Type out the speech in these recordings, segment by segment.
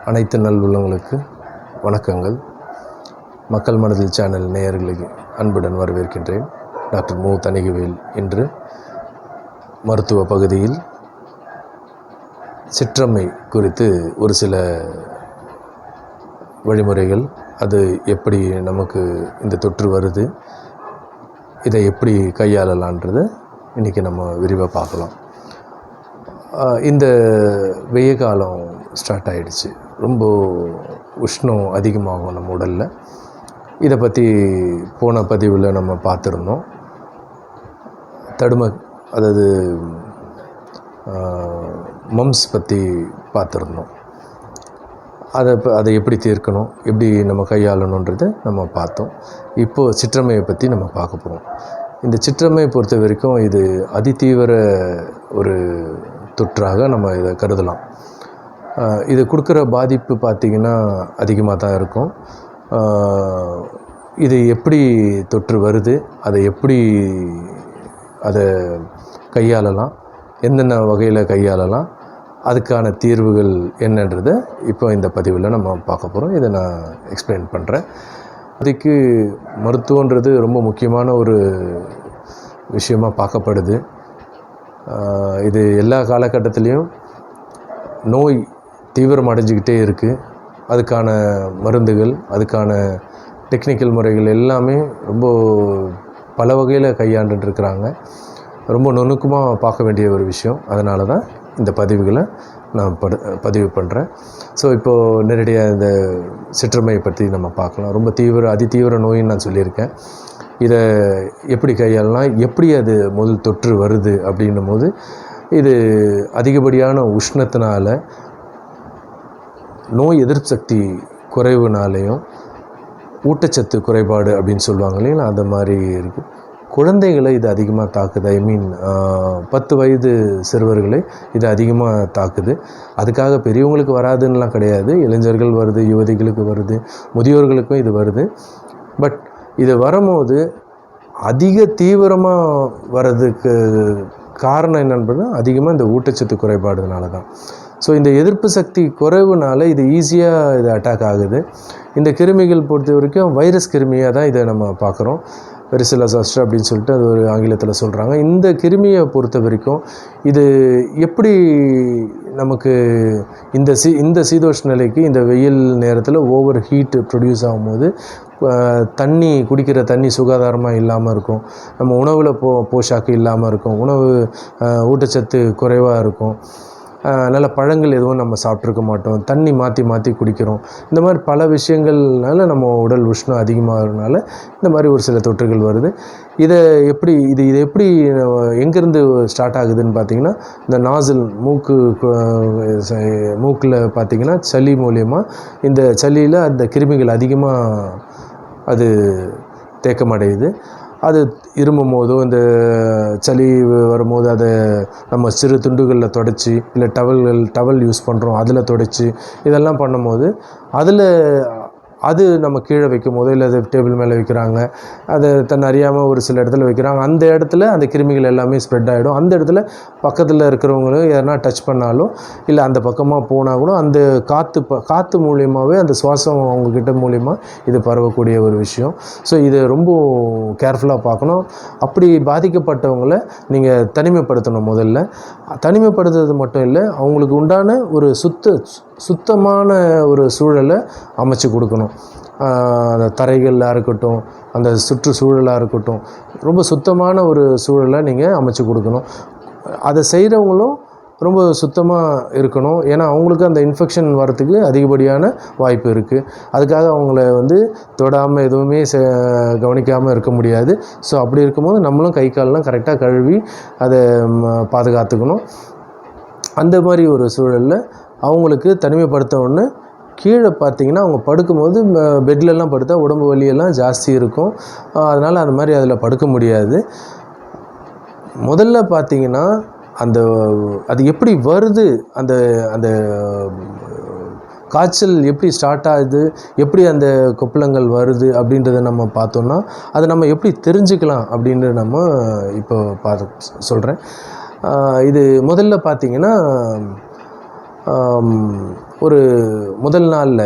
அனைத்து நல்வுள்ளங்களுக்கு வணக்கங்கள். மக்கள் மனதில் சேனல் நேயர்களுக்கு அன்புடன் வரவேற்கின்றேன். டாக்டர் மு. தணிகவேல். இன்று மருத்துவ பகுதியில் சிற்றம்மை குறித்து ஒரு சில வழிமுறைகள், அது எப்படி நமக்கு இந்த தொற்று வருது, இதை எப்படி கையாளலான்றதை இன்றைக்கி நம்ம விரிவாக பார்க்கலாம். இந்த வெய்ய காலம் ஸ்டார்ட் ஆகிடுச்சு. ரொம்ப உஷ்ணம் அதிகமாகும் நம்ம உடலில். இதை பற்றி போன பதிவில் நம்ம பார்த்துருந்தோம். அதாவது மம்ஸ் பற்றி பார்த்துருந்தோம். அதை எப்படி தீர்க்கணும், எப்படி நம்ம கையாளணுன்றதை நம்ம பார்த்தோம். இப்போது சிற்றம்மையை பற்றி நம்ம பார்க்க போகிறோம். இந்த சிற்றம்மையை பொறுத்த வரைக்கும் இது அதிதீவிர ஒரு தொற்றாக நம்ம இதை கருதலாம். இது கொடுக்குற பாதிப்பு பார்த்திங்கன்னா அதிகமாக தான் இருக்கும். இது எப்படி தொற்று வருது, அதை எப்படி அதை கையாளலாம், எந்தெந்த வகையில் கையாளலாம், அதுக்கான தீர்வுகள் என்னன்றதை இப்போ இந்த பதிவில் நம்ம பார்க்க போகிறோம். இதை நான் எக்ஸ்பிளைன் பண்ணுறேன். அதுக்கு மருத்துவன்றது ரொம்ப முக்கியமான ஒரு விஷயமாக பார்க்கப்படுது. இது எல்லா காலகட்டத்திலையும் நோய் தீவிரம் அடைஞ்சிக்கிட்டே இருக்குது. அதுக்கான மருந்துகள், அதுக்கான டெக்னிக்கல் முறைகள் எல்லாமே ரொம்ப பல வகையில் கையாண்டுருக்கிறாங்க. ரொம்ப நுணுக்கமாக பார்க்க வேண்டிய ஒரு விஷயம். அதனால தான் இந்த பதிவுகளை நான் பதிவு பண்ணுறேன். ஸோ இப்போது நேரடியாக இந்த சிற்றம்மையை பற்றி நம்ம பார்க்கலாம். ரொம்ப அதிதீவிர நோயின்னு நான் சொல்லியிருக்கேன். இதை எப்படி கையாளலாம், எப்படி அது முதல் தொற்று வருது அப்படின்னும் போது, இது அதிகப்படியான உஷ்ணத்தினால, நோய் எதிர்ப்பு சக்தி குறைவுனாலேயும், ஊட்டச்சத்து குறைபாடு அப்படின்னு சொல்லுவாங்க இல்லைங்களா, அந்த மாதிரி இருக்குது. குழந்தைகளை இது அதிகமாக தாக்குது. 10 வயது சிறுவர்களை இது அதிகமாக தாக்குது. அதுக்காக பெரியவங்களுக்கு வராதுன்னெலாம் கிடையாது. இளைஞர்கள் வருது, யுவதிகளுக்கு வருது, முதியோர்களுக்கும் இது வருது. பட் இது வரும்போது அதிக தீவிரமாக வர்றதுக்கு காரணம் என்னன்னு அதிகமாக இந்த ஊட்டச்சத்து குறைபாடுனால தான். ஸோ இந்த எதிர்ப்பு சக்தி குறைவுனால இது ஈஸியாக இது அட்டாக் ஆகுது. இந்த கிருமிகள் பொறுத்த வரைக்கும் வைரஸ் கிருமியாக தான் இதை நம்ம பார்க்குறோம். வெரிசிலா சாஸ்டர் அப்படின்னு சொல்லிட்டு அது ஒரு ஆங்கிலத்தில் சொல்கிறாங்க. இந்த கிருமியை பொறுத்த வரைக்கும் இது எப்படி நமக்கு இந்த சீதோஷ்ண நிலைக்கு, இந்த வெயில் நேரத்தில் ஓவர் ஹீட் ப்ரொடியூஸ் ஆகும்போது குடிக்கிற தண்ணி சுகாதாரமாக இல்லாமல் இருக்கும். நம்ம உணவில் போஷாக்கு இல்லாமல் இருக்கும். உணவு ஊட்டச்சத்து குறைவாக இருக்கும். நல்ல பழங்கள் எதுவும் நம்ம சாப்பிட்ருக்க மாட்டோம். தண்ணி மாற்றி குடிக்கிறோம். இந்த மாதிரி பல விஷயங்கள்னால நம்ம உடல் உஷ்ணம் அதிகமாகிறதுனால இந்த மாதிரி ஒரு சில தொற்றுகள் வருது. இதை எப்படி எங்கேருந்து ஸ்டார்ட் ஆகுதுன்னு பார்த்திங்கன்னா, இந்த நாசில் மூக்கில் பார்த்திங்கன்னா சளி மூலியமாக, இந்த சளியில் அந்த கிருமிகள் அதிகமாக அது தேக்கமடையுது. அது இருமும் போதோ, இந்த சளி வரும்போது அதை நம்ம சிறு துண்டுகளில் துடைச்சி, இல்லை டவல் யூஸ் பண்ணுறோம், அதில் துடைச்சி இதெல்லாம் பண்ணும்போது அது நம்ம கீழே வைக்கும் போதோ, இல்லை அது டேபிள் மேலே வைக்கிறாங்க, அதை தன்னை அறியாமல் ஒரு சில இடத்துல வைக்கிறாங்க. அந்த இடத்துல அந்த கிருமிகள் எல்லாமே ஸ்ப்ரெட் ஆகிடும். அந்த இடத்துல பக்கத்தில் இருக்கிறவங்களும் எதனா டச் பண்ணாலும், இல்லை அந்த பக்கமாக போனால் கூட அந்த காற்று மூலியமாகவே, அந்த சுவாசம் அவங்கக்கிட்ட மூலிமா இது பரவக்கூடிய ஒரு விஷயம். ஸோ இதை ரொம்ப கேர்ஃபுல்லாக பார்க்கணும். அப்படி பாதிக்கப்பட்டவங்களை நீங்கள் தனிமைப்படுத்தணும். முதல்ல தனிமைப்படுத்துறது மட்டும் இல்லை, அவங்களுக்கு உண்டான ஒரு சுத்தமான ஒரு சூழலை அமைச்சு கொடுக்கணும். அந்த தரைகளாக இருக்கட்டும், அந்த சுற்றுச்சூழலாக இருக்கட்டும், ரொம்ப சுத்தமான ஒரு சூழலை நீங்கள் அமைச்சு கொடுக்கணும். அதை செய்கிறவங்களும் ரொம்ப சுத்தமாக இருக்கணும். ஏன்னா அவங்களுக்கு அந்த இன்ஃபெக்ஷன் வரத்துக்கு அதிகப்படியான வாய்ப்பு இருக்குது. அதுக்காக அவங்கள தொடாமல் எதுவுமே கவனிக்காமல் இருக்க முடியாது. ஸோ அப்படி இருக்கும்போது நம்மளும் கை காலெலாம் கரெக்டாக கழுவி அதை பாதுகாத்துக்கணும். அந்த மாதிரி ஒரு சூழலில் அவங்களுக்கு தனிமைப்படுத்த ஒன்று கீழே பார்த்திங்கன்னா, அவங்க படுக்கும்போது பெட்லெலாம் படுத்தால் உடம்பு வலியெல்லாம் ஜாஸ்தி இருக்கும். அதனால் அந்த மாதிரி அதில் படுக்க முடியாது. முதல்ல பார்த்திங்கன்னா, அது எப்படி வருது, அந்த அந்த காய்ச்சல் எப்படி ஸ்டார்ட் ஆகுது, எப்படி அந்த கொப்பளங்கள் வருது அப்படின்றத நம்ம பார்த்தோன்னா, அதை நம்ம எப்படி தெரிஞ்சுக்கலாம் அப்படின்னு நம்ம இப்போ சொல்கிறேன். இது முதல்ல பார்த்திங்கன்னா, ஒரு முதல் நாளில்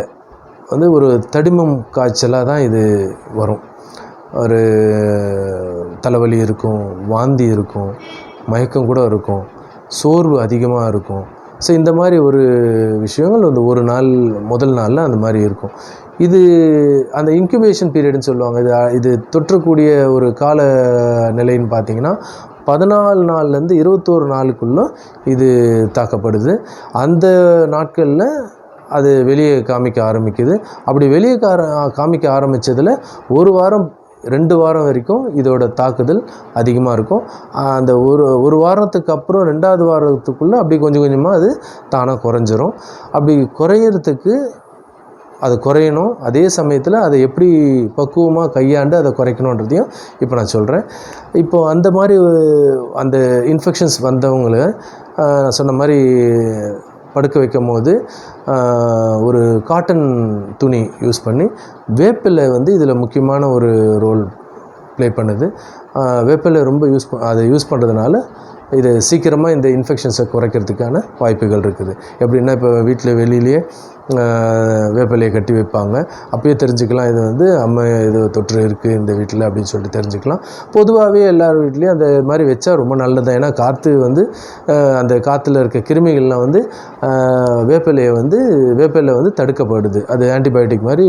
வந்து ஒரு தடிமம் காய்ச்சலாக தான் இது வரும். ஒரு தலைவலி இருக்கும், வாந்தி இருக்கும், மயக்கம் கூட இருக்கும், சோர்வு அதிகமாக இருக்கும். ஸோ இந்த மாதிரி ஒரு விஷயங்கள் வந்து ஒரு நாள் முதல் நாளில் அந்த மாதிரி இருக்கும். இது அந்த இன்குபேஷன் பீரியட்னு சொல்லுவாங்க. இது தொற்றக்கூடிய ஒரு கால நிலைன்னு பார்த்திங்கன்னா 14 நாள்லேருந்து 21 நாளுக்குள்ளே இது தாக்கப்படுது. அந்த நாட்களில் அது வெளியே காமிக்க ஆரம்பிக்குது. அப்படி வெளியே காமிக்க ஆரம்பித்ததில் 1 வாரம் 2 வாரம் வரைக்கும் இதோட தாக்குதல் அதிகமாக இருக்கும். அந்த ஒரு வாரத்துக்கு அப்புறம் 2வது வாரத்துக்குள்ளே அப்படி கொஞ்சம் கொஞ்சமாக அது தானாக குறைஞ்சிரும். அப்படி குறையிறதுக்கு அது குறையணும். அதே சமயத்தில் அதை எப்படி பக்குவமாக கையாண்டு அதை குறைக்கணுன்றதையும் இப்போ நான் சொல்கிறேன். இப்போது அந்த மாதிரி அந்த இன்ஃபெக்ஷன்ஸ் வந்தவங்களை நான் சொன்ன மாதிரி படுக்க வைக்கும் போது ஒரு காட்டன் துணி யூஸ் பண்ணி, வேப்பிலை வந்து இதில் முக்கியமான ஒரு ரோல் ப்ளே பண்ணுது. வேப்பிலை ரொம்ப அதை யூஸ் பண்ணுறதுனால இது சீக்கிரமாக இந்த இன்ஃபெக்ஷன்ஸை குறைக்கிறதுக்கான வாய்ப்புகள் இருக்குது. எப்படின்னா, இப்போ வீட்டில் வெளியிலேயே வேப்பிலையை கட்டி வைப்பாங்க. அப்பயே தெரிஞ்சுக்கலாம் இது வந்து இது தொற்று இருக்குது இந்த வீட்டில் அப்படின்னு சொல்லிட்டு தெரிஞ்சுக்கலாம். பொதுவாகவே எல்லார் வீட்லேயும் அந்த மாதிரி வச்சா ரொம்ப நல்லது. ஏன்னா காற்று வந்து அந்த காற்றுல இருக்க கிருமிகள்லாம் வந்து வேப்பிலை வந்து தடுக்கப்படுது. அது ஆன்டிபயோட்டிக் மாதிரி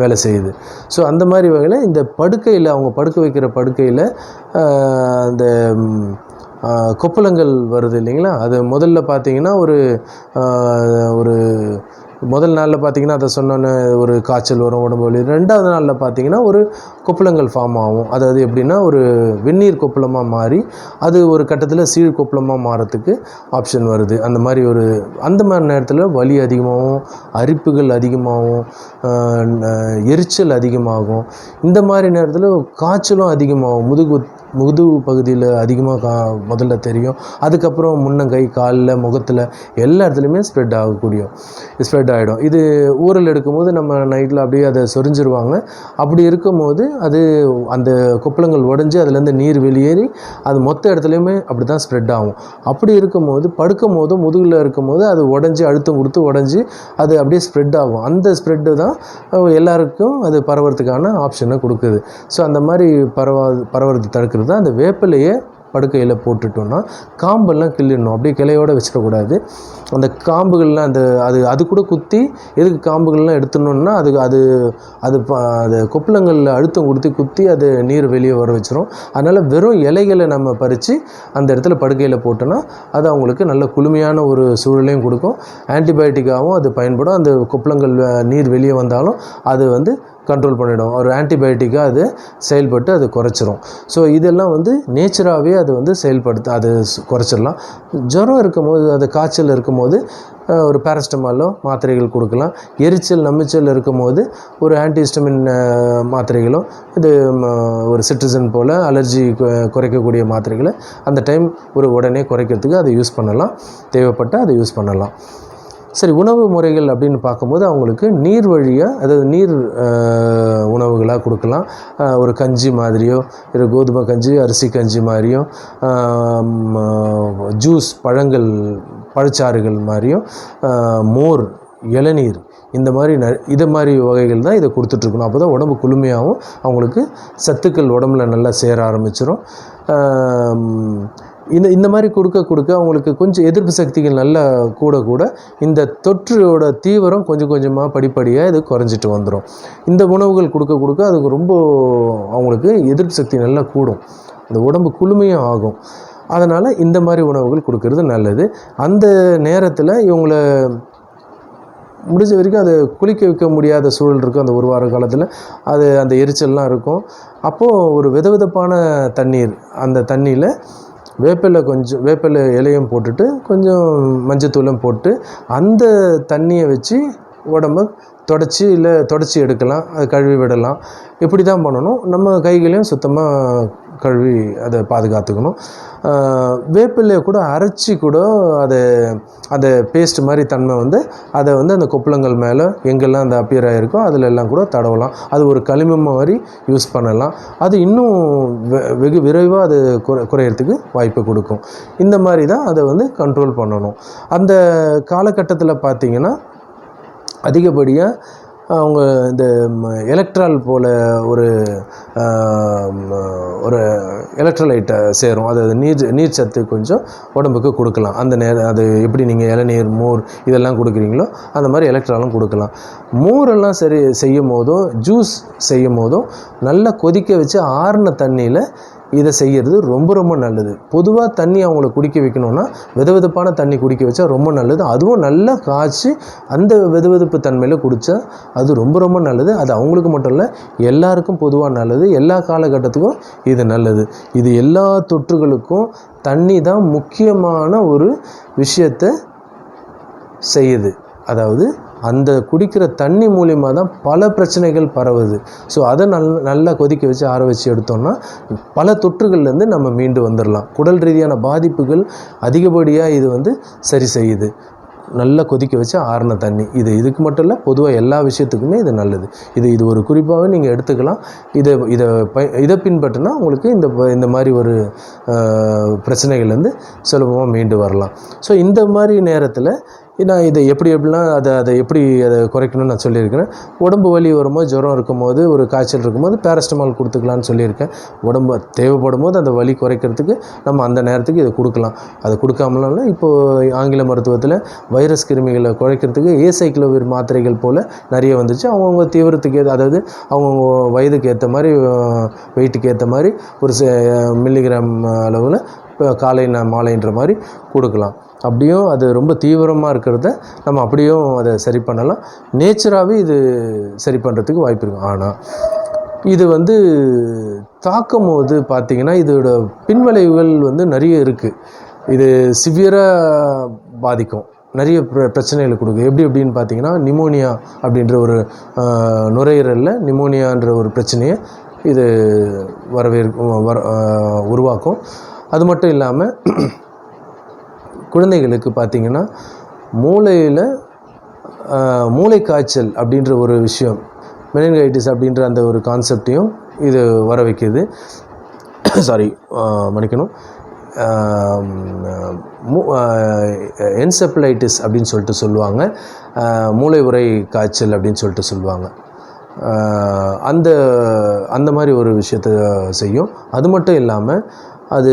வேலை செய்யுது. ஸோ அந்த மாதிரி வகையில் இந்த படுக்கையில் அவங்க படுக்க வைக்கிற படுக்கையில் அந்த கொப்பளங்கள் வருது இல்லைங்களா, அது முதல்ல பார்த்திங்கன்னா ஒரு முதல் நாளில் பார்த்திங்கன்னா அதை சொன்னோன்னே ஒரு காய்ச்சல் வரும், உடம்பு வலி. 2வது நாளில் பார்த்திங்கன்னா ஒரு கொப்பளங்கள் ஃபார்ம் ஆகும். அதாவது எப்படின்னா ஒரு வெந்நீர் கொப்பளமாக மாறி அது ஒரு கட்டத்தில் சீழ் கொப்பளமாக மாறத்துக்கு ஆப்ஷன் வருது. அந்த மாதிரி நேரத்தில் வலி அதிகமாகும், அரிப்புகள் அதிகமாகும், எரிச்சல் அதிகமாகும். இந்த மாதிரி நேரத்தில் காய்ச்சலும் அதிகமாகும். முதுகு பகுதியில் அதிகமாக முதல்ல தெரியும். அதுக்கப்புறம் முன்னங்கை, காலில், முகத்தில் எல்லா இடத்துலையுமே ஸ்ப்ரெட் ஆகிடும். இது ஊரல் எடுக்கும்போது நம்ம நைட்டில் அப்படியே அதை சொரிஞ்சிருவாங்க. அப்படி இருக்கும்போது அது அந்த கொப்பளங்கள் உடஞ்சி அதுலேருந்து நீர் வெளியேறி அது மொத்த இடத்துலையுமே அப்படி தான் ஸ்ப்ரெட் ஆகும். அப்படி இருக்கும்போது படுக்கும் போதும் முதுகில் இருக்கும்போது அது உடஞ்சி அழுத்தம் கொடுத்து உடஞ்சி அது அப்படியே ஸ்ப்ரெட் ஆகும். அந்த ஸ்ப்ரெட்டு தான் எல்லாருக்கும் அது பரவறதுக்கான ஆப்ஷனை கொடுக்குது. ஸோ அந்த மாதிரி பரவறது தடுக்கிறது தான் அந்த வேப்பிலையை படுக்கையில் போட்டுட்டோன்னா காம்பெல்லாம் கிள்ளிடணும். அப்படியே கிளையோடு வச்சிடக்கூடாது. அந்த காம்புகள்லாம் அது கூட குத்தி எதுக்கு காம்புகள்லாம் எடுத்துடணுன்னா அது கொப்பளங்களில் அழுத்தம் கொடுத்து குத்தி அது நீர் வெளியே வர வச்சிரும். அதனால் வெறும் இலைகளை நம்ம பறித்து அந்த இடத்துல படுக்கையில் போட்டோன்னா அது அவங்களுக்கு நல்ல குளுமையான ஒரு சூழலையும் கொடுக்கும். ஆன்டிபயோட்டிக்காகவும் அது பயன்படும். அந்த கொப்பளங்கள் நீர் வெளியே வந்தாலும் அது வந்து கண்ட்ரோல் பண்ணிடும். ஒரு ஆன்டிபயோட்டிக்காக அது செயல்பட்டு அது குறைச்சிரும். ஸோ இதெல்லாம் வந்து நேச்சராகவே அது வந்து அது குறைச்சிடலாம். ஜுரம் இருக்கும்போது, அது காய்ச்சல் இருக்கும்போது ஒரு பேராசிட்டமாலோ மாத்திரைகள் கொடுக்கலாம். நமிச்சல் இருக்கும்போது ஒரு ஆன்டிஹிஸ்டமின் மாத்திரைகளோ, இது ஒரு சிட்ரிசன் போல் அலர்ஜி குறைக்கக்கூடிய மாத்திரைகளை அந்த டைம் உடனே குறைக்கிறதுக்கு அதை யூஸ் பண்ணலாம். தேவைப்பட்டால் அதை யூஸ் பண்ணலாம். சரி, உணவு முறைகள் அப்படின்னு பார்க்கும்போது அவங்களுக்கு நீர் வழியாக, அதாவது நீர் உணவுகளாக கொடுக்கலாம். ஒரு கஞ்சி மாதிரியோ, இல்லை கோதுமை கஞ்சி, அரிசி கஞ்சி மாதிரியோ, ஜூஸ், பழச்சாறுகள் மாதிரியும், மோர், இளநீர், இந்த மாதிரி வகைகள் தான் இதை கொடுத்துட்ருக்கணும். அப்போ தான் உடம்பு குளுமையாகவும் அவங்களுக்கு சத்துக்கள் உடம்புல நல்லா சேர ஆரம்பிச்சிடும். இந்த மாதிரி கொடுக்க அவங்களுக்கு கொஞ்சம் எதிர்ப்பு சக்திகள் நல்லா கூட இந்த தொற்றோட தீவிரம் கொஞ்சம் கொஞ்சமாக படிப்படியாக இது குறைஞ்சிட்டு வந்துடும். இந்த உணவுகள் கொடுக்க அதுக்கு ரொம்ப அவங்களுக்கு எதிர்ப்பு சக்தி நல்லா கூடும், அந்த உடம்பு குளுமையும் ஆகும். அதனால் இந்த மாதிரி உணவுகள் கொடுக்கறது நல்லது. அந்த நேரத்தில் இவங்களை முடிஞ்ச வரைக்கும் அதை குளிக்க வைக்க முடியாத சூழல் இருக்கும். அந்த ஒரு வார காலத்தில் அந்த எரிச்சல்லாம் இருக்கும். அப்போது ஒரு விதவிதப்பான தண்ணீர், அந்த தண்ணியில் வேப்பிலை இலையும் போட்டுட்டு கொஞ்சம் மஞ்சத்தூளும் போட்டு அந்த தண்ணியை வச்சு உடம்பை தொடச்சி எடுக்கலாம். அது கழுவி விடலாம். இப்படி தான் பண்ணணும். நம்ம கைகளையும் சுத்தமாக கழுவி அதை பாதுகாத்துக்கணும். வேப்பிலையை கூட அரைச்சி கூட அதை அந்த பேஸ்ட் மாதிரி தன்மை வந்து அதை வந்து அந்த கொப்பளங்கள் மேலே எங்கெல்லாம் அந்த அப்பியர் ஆகிருக்கோ அதில் எல்லாம் கூட தடவலாம். அது ஒரு களிமம் மாதிரி யூஸ் பண்ணலாம். அது இன்னும் வெகு விரைவாக அது குறையிறதுக்கு வாய்ப்பு கொடுக்கும். இந்த மாதிரி தான் அதை வந்து கண்ட்ரோல் பண்ணணும். அந்த காலகட்டத்தில் பார்த்திங்கன்னா அதிகப்படியாக அவங்க இந்த எலக்ட்ரால் போல் ஒரு எலக்ட்ரோலைட்டை சேரும். அது நீர் சத்து கொஞ்சம் உடம்புக்கு கொடுக்கலாம். அந்த நேரம் அது எப்படி நீங்கள் இளநீர், மோர் இதெல்லாம் கொடுக்குறீங்களோ அந்த மாதிரி எலக்ட்ராலும் கொடுக்கலாம். மோரெல்லாம் செய்யும் போதும் ஜூஸ் செய்யும் போதும் நல்லா கொதிக்க வச்சு ஆறின தண்ணியில் இதை செய்கிறது ரொம்ப ரொம்ப நல்லது. பொதுவாக தண்ணி அவங்கள குடிக்க வைக்கணுன்னா வெதுவெதுப்பான தண்ணி குடிக்க வச்சா ரொம்ப நல்லது. அதுவும் நல்லா காய்ச்சி அந்த வெதுவெதுப்பு தன்மையில் குடித்தா அது ரொம்ப ரொம்ப நல்லது. அது அவங்களுக்கு மட்டும் இல்லை, எல்லாருக்கும் பொதுவாக நல்லது. எல்லா காலகட்டத்துக்கும் இது நல்லது. இது எல்லா தொற்றுகளுக்கும் தண்ணி தான் முக்கியமான ஒரு விஷயத்தை செய்யுது. அதாவது அந்த குடிக்கிற தண்ணி மூலிமா தான் பல பிரச்சனைகள் பரவுது. ஸோ அதை நல்லா கொதிக்க வச்சு ஆற வச்சு எடுத்தோம்னா பல தொற்றுகள்லேருந்து நம்ம மீண்டு வந்துடலாம். குடல் ரீதியான பாதிப்புகள் அதிகப்படியாக இது வந்து சரி செய்யுது. நல்லா கொதிக்க வச்சு ஆறின தண்ணி இதுக்கு மட்டும் இல்லை, பொதுவாக எல்லா விஷயத்துக்குமே இது நல்லது. இது ஒரு குறிப்பாகவே நீங்கள் எடுத்துக்கலாம். இதை பின்பற்றினா உங்களுக்கு இந்த மாதிரி ஒரு பிரச்சனைகள்லேருந்து சுலபமாக மீண்டு வரலாம். ஸோ இந்த மாதிரி நேரத்தில் நான் இதை எப்படிலாம் அதை குறைக்கணும்னு நான் சொல்லியிருக்கிறேன். உடம்பு வலி வரும்போது, ஜுரம் இருக்கும்போது, ஒரு காய்ச்சல் இருக்கும்போது பேராசிட்டமால் கொடுத்துக்கலான்னு சொல்லியிருக்கேன். உடம்பு தேவைப்படும் போது அந்த வலி குறைக்கிறதுக்கு நம்ம அந்த நேரத்துக்கு இதை கொடுக்கலாம். அதை கொடுக்காமலாம் இப்போது ஆங்கில மருத்துவத்தில் வைரஸ் கிருமிகளை குறைக்கிறதுக்கு ஏசைக்ளோவிர் மாத்திரைகள் போல் நிறைய வந்துச்சு. அவங்கவுங்க தீவிரத்துக்கு அதாவது அவங்கவுங்க வயதுக்கு ஏற்ற மாதிரி, வெயிட்டுக்கு ஏற்ற மாதிரி ஒரு மில்லிகிராம் அளவில் காலை மாலைன்ற மாதிரி கொடுக்கலாம். அப்படியும் அது ரொம்ப தீவிரமாக இருக்கிறத நம்ம அப்படியும் அதை சரி பண்ணலாம். நேச்சராகவே இது சரி பண்ணுறதுக்கு வாய்ப்பு இருக்கும். ஆனால் இது வந்து தாக்கும் போது பார்த்திங்கன்னா இதோட பின்விளைவுகள் வந்து நிறைய இருக்குது. இது சிவியராக பாதிக்கும், நிறைய பிரச்சனைகளை கொடுக்கும். எப்படின்னு பார்த்திங்கன்னா நிமோனியா அப்படின்ற ஒரு நுரையீரலில் நிமோனியான்ற ஒரு பிரச்சனையை இது உருவாக்கும். அது மட்டும் இல்லாமல் குழந்தைகளுக்கு பார்த்திங்கன்னா மூளை காய்ச்சல் அப்படின்ற ஒரு விஷயம், மெனின்கைட்டிஸ் அப்படின்ற அந்த ஒரு கான்செப்டையும் இது வர வைக்கிது. மன்னிக்கணும், என்செஃபலைட்டிஸ் அப்படின்னு சொல்லிட்டு சொல்லுவாங்க. மூளை உறை காய்ச்சல் அப்படின்னு சொல்லிட்டு சொல்லுவாங்க. அந்த மாதிரி ஒரு விஷயத்தை செய்யும். அது மட்டும் இல்லாமல் அது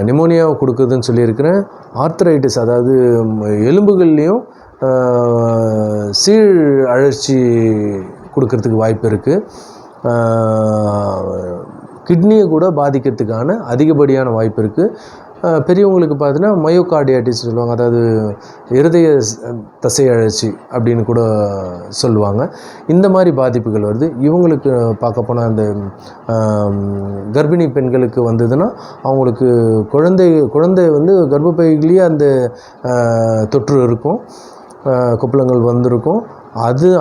நிமோனியாவை கொடுக்குதுன்னு சொல்லியிருக்கிறேன். ஆர்த்தரைட்டிஸ், அதாவது எலும்புகள்லேயும் சீழ் அழற்சி கொடுக்கறதுக்கு வாய்ப்பு இருக்குது. கிட்னியை கூட பாதிக்கிறதுக்கான அதிகப்படியான வாய்ப்பு இருக்குது. பெரியவங்களுக்கு பார்த்தீங்கன்னா மயோகார்டியாட்டிஸ் சொல்லுவாங்க, அதாவது இருதய தசை அழற்சி அப்படின்னு கூட சொல்லுவாங்க. இந்த மாதிரி பாதிப்புகள் வருது. இவங்களுக்கு பார்க்க போனால் அந்த கர்ப்பிணி பெண்களுக்கு வந்ததுன்னா அவங்களுக்கு குழந்தை வந்து கர்ப்பப்பையிலேயே அந்த தொற்று இருக்கும், கொப்பளங்கள் வந்திருக்கும்.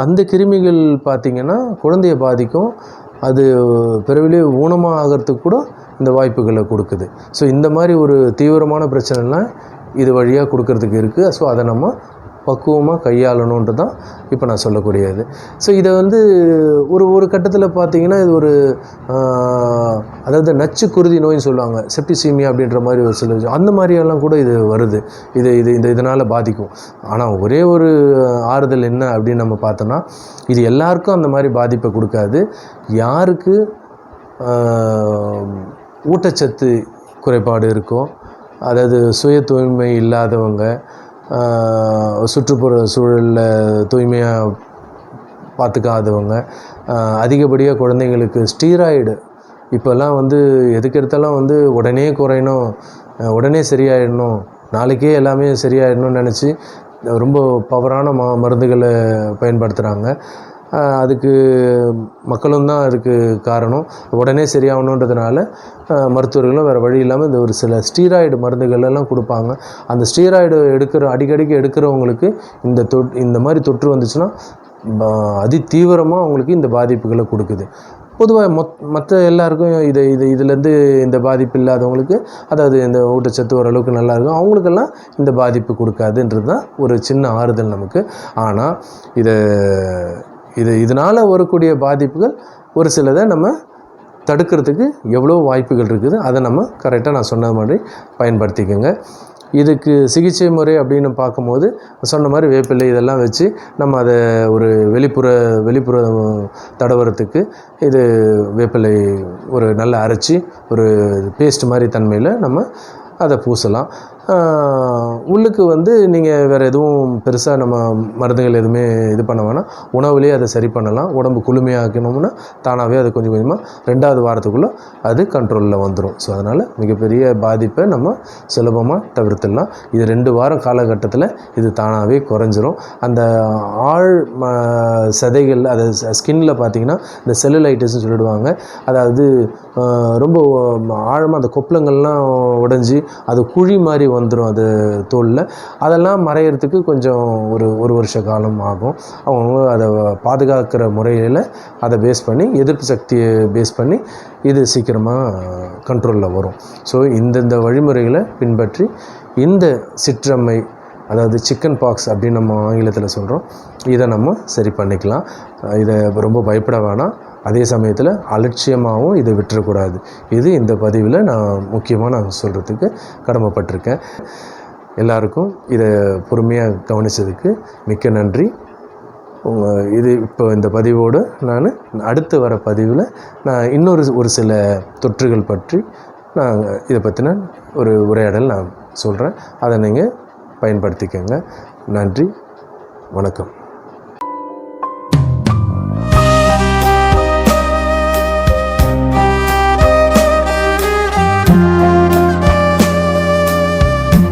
அந்த கிருமிகள் பார்த்திங்கன்னா குழந்தையை பாதிக்கும். அது பிறவிலே ஊனமாக ஆகிறதுக்கு கூட இந்த வாய்ப்புகளை கொடுக்குது. ஸோ இந்த மாதிரி ஒரு தீவிரமான பிரச்சனைலாம் இது வழியாக கொடுக்கறதுக்கு இருக்குது. ஸோ அதை நம்ம பக்குவமாக கையாளணுன்றது தான் இப்போ நான் சொல்லக்கூடியது. ஸோ இதை வந்து ஒரு கட்டத்தில் பார்த்திங்கன்னா இது ஒரு அதாவது நச்சு குருதி நோயின்னு சொல்லுவாங்க, செப்டிசீமியா அப்படின்ற மாதிரி ஒரு சில அந்த மாதிரியெல்லாம் கூட இது வருது. இதனால் பாதிக்கும். ஆனால் ஒரே ஒரு ஆறுதல் என்ன அப்படின்னு நம்ம பார்த்தோன்னா, இது எல்லாருக்கும் அந்த மாதிரி பாதிப்பை கொடுக்காது. யாருக்கு ஊட்டச்சத்து குறைபாடு இருக்கோ, அதாவது சுய தூய்மை இல்லாதவங்க, சுற்றுப்புற சூழலில் தூய்மையாக பார்த்துக்காதவங்க, அதிகப்படியாக குழந்தைங்களுக்கு ஸ்டீராய்டு இப்போல்லாம் வந்து எதுக்கு எடுத்தாலும் வந்து உடனே குறையணும், உடனே சரியாயிடணும், நாளைக்கே எல்லாமே சரியாயிடணும்னு நினச்சி ரொம்ப பவரான மருந்துகளை பயன்படுத்துகிறாங்க. அதுக்கு மக்களும் தான் அதுக்கு காரணம். உடனே சரியாகணுன்றதுனால மருத்துவர்களும் வேறு வழி இல்லாமல் இந்த ஒரு சில ஸ்டீராய்டு மருந்துகள் எல்லாம் கொடுப்பாங்க. அந்த ஸ்டீராய்டு அடிக்கடிக்கு எடுக்கிறவங்களுக்கு இந்த மாதிரி தொற்று வந்துச்சுன்னா அதி தீவிரமாக அவங்களுக்கு இந்த பாதிப்புகளை கொடுக்குது. பொதுவாக மற்ற எல்லாருக்கும் இதுலேருந்து இந்த பாதிப்பு இல்லாதவங்களுக்கு, அதாவது இந்த ஊட்டச்சத்து ஓரளவுக்கு நல்லாயிருக்கும், அவங்களுக்கெல்லாம் இந்த பாதிப்பு கொடுக்காதுன்றது தான் ஒரு சின்ன ஆறுதல் நமக்கு. ஆனால் இதனால் வரக்கூடிய பாதிப்புகள் ஒரு சிலதை நம்ம தடுக்கிறதுக்கு எவ்வளோ வாய்ப்புகள் இருக்குது. அதை நம்ம கரெக்டாக நான் சொன்ன மாதிரி பயன்படுத்திக்கோங்க. இதுக்கு சிகிச்சை முறை அப்படின்னு பார்க்கும்போது சொன்ன மாதிரி வேப்பிலை இதெல்லாம் வச்சு நம்ம அதை ஒரு வெளிப்புற தடவுறதுக்கு இது வேப்பிலை ஒரு நல்லா அரைச்சி ஒரு பேஸ்ட் மாதிரி தன்மையில் நம்ம அதை பூசலாம். உள்ளுக்கு நீங்கள் வேறு எதுவும் பெருசாக நம்ம மருந்துகள் எதுவுமே இது பண்ண வேணாம். உணவுலேயே அதை சரி பண்ணலாம். உடம்பு குளுமையாக்கணும்னா தானாகவே அது கொஞ்சம் கொஞ்சமாக 2வது வாரத்துக்குள்ளே அது கண்ட்ரோலில் வந்துடும். ஸோ அதனால் மிகப்பெரிய பாதிப்பை நம்ம சுலபமாக தவிர்த்துடலாம். இது 2 வாரம் காலகட்டத்தில் இது தானாகவே குறைஞ்சிரும். அந்த சதைகள் அது ஸ்கின்னில் பார்த்திங்கன்னா இந்த செல்லுலைட்டிஸ்ன்னு சொல்லிடுவாங்க. அதாவது ரொம்ப ஆழமாக அந்த கொப்பளங்கள்லாம் உடைஞ்சி அது குழி மாதிரி வந்துடும் அது தோலில். அதெல்லாம் மறையிறதுக்கு கொஞ்சம் ஒரு வருஷ காலம் ஆகும். அவங்க அதை பாதுகாக்கிற முறையில் அதை பேஸ் பண்ணி எதிர்ப்பு சக்தியை பேஸ் பண்ணி இது சீக்கிரமாக கண்ட்ரோலில் வரும். ஸோ இந்தந்த வழிமுறைகளை பின்பற்றி இந்த சிற்றம்மை, அதாவது சிக்கன் பாக்ஸ் அப்படின்னு நம்ம ஆங்கிலத்தில் சொல்கிறோம், இதை நம்ம சரி பண்ணிக்கலாம். இதை ரொம்ப பயப்பட வேணாம். அதே சமயத்தில் அலட்சியமாகவும் இதை விட்டுறக்கூடாது. இது இந்த பதிவில் நான் முக்கியமாக சொல்கிறதுக்கு கடமைப்பட்டிருக்கேன். எல்லாருக்கும் இதை பொறுமையாக கவனித்ததுக்கு மிக்க நன்றி. இப்போ இந்த பதிவோடு நான் அடுத்து வர பதிவில் நான் ஒரு சில தொற்றுகள் பற்றி நான் இதை பற்றின ஒரு உரையாடல் நான் சொல்கிறேன். அதை நீங்கள் பயன்படுத்திக்கங்க. நன்றி, வணக்கம்.